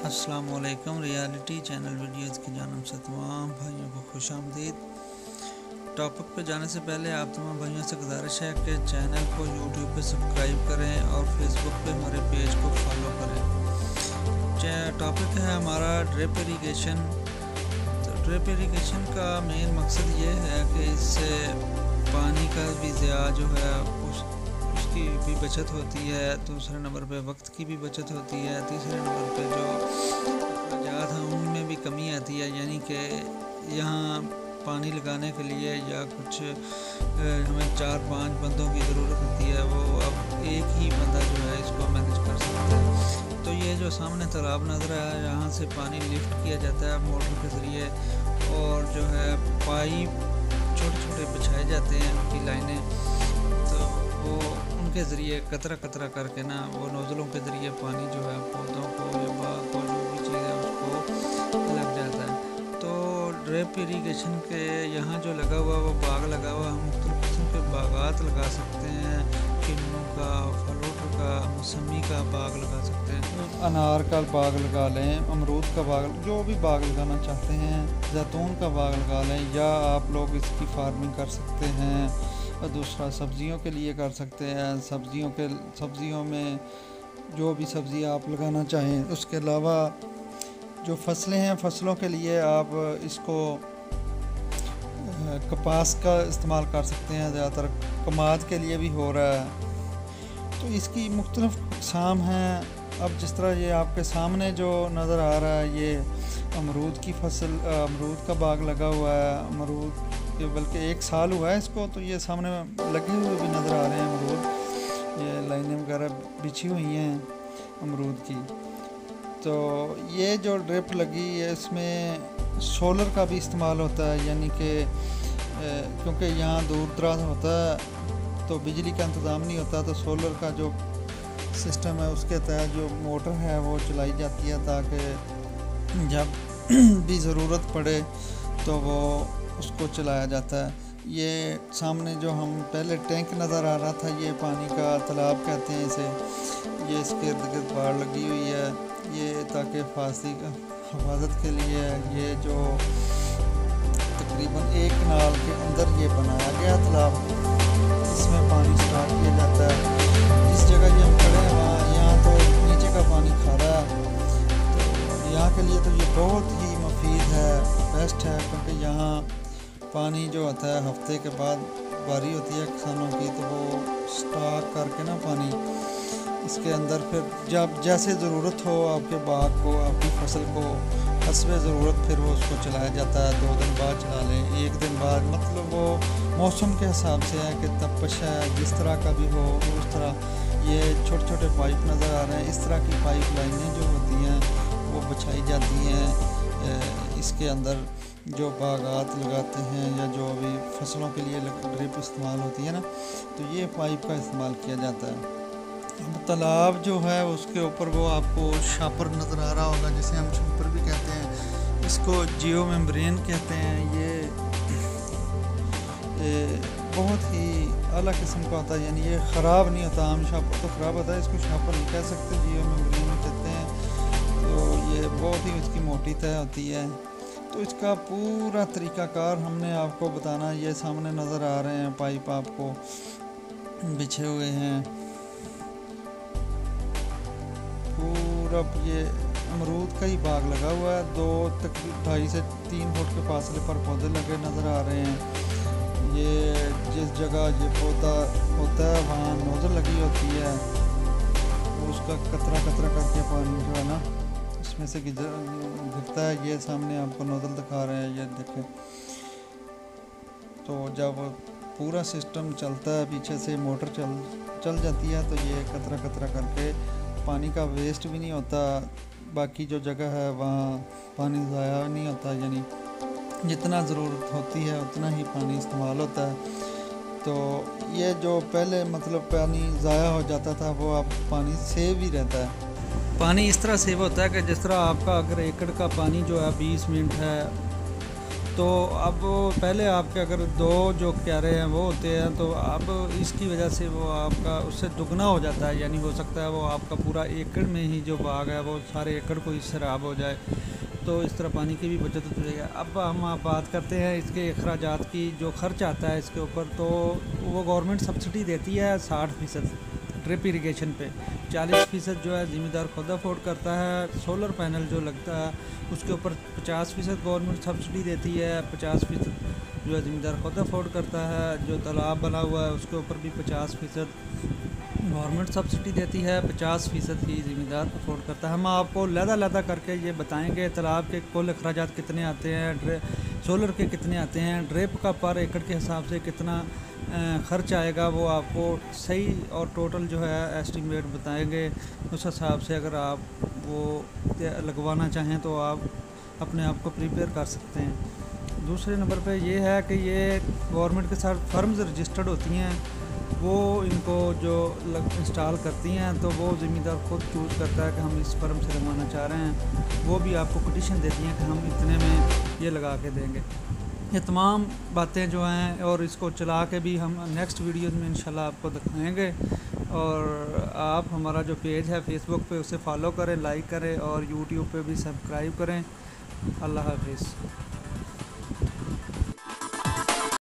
अस्सलाम वालेकुम। Reality channel videos की जानिब से तमाम भाइयों को खुश आमदीद। टॉपिक पे जाने से पहले आप तमाम भाइयों से गुजारिश है कि चैनल को यूट्यूब पे सब्सक्राइब करें और फेसबुक पे हमारे पेज को फॉलो करें। टॉपिक है हमारा ड्रिप इरिगेशन। तो ड्रिप इरिगेशन का मेन मकसद ये है कि इससे पानी का भी ज़िया जो है उसकी भी बचत होती है। दूसरे नंबर पे वक्त की भी बचत होती है। तीसरे नंबर पे जो अखराजात हैं उनमें भी कमी आती है, यानी कि यहाँ पानी लगाने के लिए या कुछ हमें 4-5 बंदों की ज़रूरत होती है, वो अब एक ही बंदा जो है इसको मैनेज कर सकता है। तो ये जो सामने तालाब नज़र है, यहाँ से पानी लिफ्ट किया जाता है मोटर के ज़रिए, और जो है पाइप छोटे छोटे बिछाए जाते हैं, उनकी लाइनें, तो वो उनके ज़रिए कतरा कतरा करके ना वो नोज़लों के ज़रिए पानी जो है पौधों को या बाग को जो भी चीज़ है उसको लग जाता है। तो ड्रिप इरिगेशन के यहाँ जो लगा हुआ वो बाग लगा हुआ, हम मुख्तलिफ़ किस्म के बागात लगा सकते हैं। किन्नू का, फलूट का, मौसमी का बाग लगा सकते हैं, अनार का बाग लगा लें, अमरूद का बाग, जो भी बाग लगाना चाहते हैं, जैतून का बाग लगा लें, या आप लोग इसकी फार्मिंग कर सकते हैं। दूसरा सब्ज़ियों के लिए कर सकते हैं, सब्ज़ियों में जो भी सब्ज़ी आप लगाना चाहें। उसके अलावा जो फसलें हैं, फसलों के लिए आप इसको कपास का इस्तेमाल कर सकते हैं, ज़्यादातर कमाद के लिए भी हो रहा है। तो इसकी मुख्तलिफ़ अक़साम हैं। अब जिस तरह ये आपके सामने जो नज़र आ रहा है, ये अमरूद की फसल, अमरूद का बाग लगा हुआ है। अमरूद बल्कि 1 साल हुआ है इसको, तो ये सामने लगे हुए भी नज़र आ रहे हैं अमरूद। ये लाइनें वगैरह बिछी हुई हैं अमरूद की। तो ये जो ड्रिप लगी है इसमें सोलर का भी इस्तेमाल होता है, यानी कि क्योंकि यहाँ दूर दराज होता है तो बिजली का इंतज़ाम नहीं होता, तो सोलर का जो सिस्टम है उसके तहत जो मोटर है वो चलाई जाती है, ताकि जब भी ज़रूरत पड़े तो वो उसको चलाया जाता है। ये सामने जो हम पहले टैंक नज़र आ रहा था, ये पानी का तालाब कहते हैं इसे। ये इसके इर्द गिर्द बाड़ लगी हुई है, ये ताकि हिफाजत के लिए। ये जो तकरीबन 1 कनाल के अंदर ये बनाया गया तालाब, इसमें पानी स्टार्ट किया जाता है। जिस जगह ये हम खड़े हैं वहाँ, यहाँ तो नीचे का पानी खारा है, तो यहाँ के लिए तो ये बहुत ही मुफीद है, बेस्ट है, क्योंकि यहाँ पानी जो आता है हफ्ते के बाद बारी होती है किसानों की, तो वो स्टॉक करके ना पानी इसके अंदर, फिर जब जैसे ज़रूरत हो आपके बाग को, आपकी फसल को, हस्बे ज़रूरत फिर वो उसको चलाया जाता है। 2 दिन बाद चला लें, 1 दिन बाद, मतलब वो मौसम के हिसाब से है कि तपश है, जिस तरह का भी हो उस तरह। ये छोटे छोटे पाइप नज़र आ रहे हैं, इस तरह की पाइप लाइनें जो होती हैं वो बिछाई जाती हैं इसके अंदर। जो बागात लगाते हैं या जो भी फसलों के लिए ड्रिप इस्तेमाल होती है ना, तो ये पाइप का इस्तेमाल किया जाता है। अब तालाब जो है उसके ऊपर वो आपको शापर नज़र आ रहा होगा, जिसे हम शापर भी कहते हैं, इसको जियो मेम्ब्रेन कहते हैं। ये बहुत ही अला किस्म का होता है, यानी ये ख़राब नहीं होता। आम शापर तो ख़राब होता है, इसको शापर नहीं कह सकते, जियो मेम्ब्रेन कहते हैं। तो ये बहुत ही उसकी मोटी तह होती है। तो इसका पूरा तरीक़ाकार हमने आपको बताना। ये सामने नज़र आ रहे हैं पाइप आपको बिछे हुए हैं पूरा। ये अमरूद का ही बाग लगा हुआ है, 2.5 से 3 फुट के फासले पर पौधे लगे नज़र आ रहे हैं। ये जिस जगह ये पौधा होता है वहाँ नोज़ल लगी होती है, उसका कतरा कतरा करके पानी जो है ना इसमें से गिरता है। ये सामने आपको नोज़ल दिखा रहे हैं, ये देखें। तो जब पूरा सिस्टम चलता है, पीछे से मोटर चल जाती है, तो ये कतरा कतरा करके पानी का वेस्ट भी नहीं होता। बाकी जो जगह है वहाँ पानी ज़ाया नहीं होता, यानी जितना ज़रूरत होती है उतना ही पानी इस्तेमाल होता है। तो ये जो पहले मतलब पानी ज़ाया हो जाता था, वो अब पानी सेव ही रहता है। पानी इस तरह सेव होता है कि जिस तरह आपका अगर एकड़ का पानी जो है 20 मिनट है, तो अब पहले आपके अगर 2 जो क्यारे हैं वो होते हैं, तो अब इसकी वजह से वो आपका उससे दुगना हो जाता है, यानी हो सकता है वो आपका पूरा एकड़ में ही जो बाग है वो सारे एकड़ को ही खराब हो जाए। तो इस तरह पानी की भी बचत हो जाएगी। अब हम आप बात करते हैं इसके अखराजात की, जो खर्च आता है इसके ऊपर, तो वो गवर्नमेंट सब्सिडी देती है 60% ड्रिप इरिगेशन पे, 40% जो है ज़िम्मेदार खुद अफोर्ड करता है। सोलर पैनल जो लगता है उसके ऊपर 50% गवर्नमेंट सब्सिडी देती है, 50% जो है ज़िम्मेदार खुद अफोर्ड करता है। जो तालाब बना हुआ है उसके ऊपर भी 50% गवर्नमेंट सब्सिडी देती है, 50% ही ज़िम्मेदार अफोर्ड करता है। हम आपको लहदा करके ये बताएंगे तालाब के कुल अखराजात कितने आते हैं, सोलर के कितने आते हैं, ड्रिप का पर एकड़ के हिसाब से कितना ख़र्च आएगा, वो आपको सही और टोटल जो है एस्टिमेट बताएंगे। उस हिसाब से अगर आप वो लगवाना चाहें तो आप अपने आप को प्रिपेयर कर सकते हैं। दूसरे नंबर पे ये है कि ये गवर्नमेंट के साथ फर्म्स रजिस्टर्ड होती हैं, वो इनको जो इंस्टॉल करती हैं, तो वो ज़िम्मेदार खुद चूज़ करता है कि हम इस फर्म से लगवाना चाह रहे हैं। वो भी आपको कंडीशन देती हैं कि हम इतने में ये लगा के देंगे। ये तमाम बातें जो हैं, और इसको चला के भी हम नेक्स्ट वीडियो में इंशाल्लाह आपको दिखाएंगे। और आप हमारा जो पेज है फेसबुक पे उसे फॉलो करें, लाइक करें, और यूट्यूब पे भी सब्सक्राइब करें। अल्लाह हाफिज़।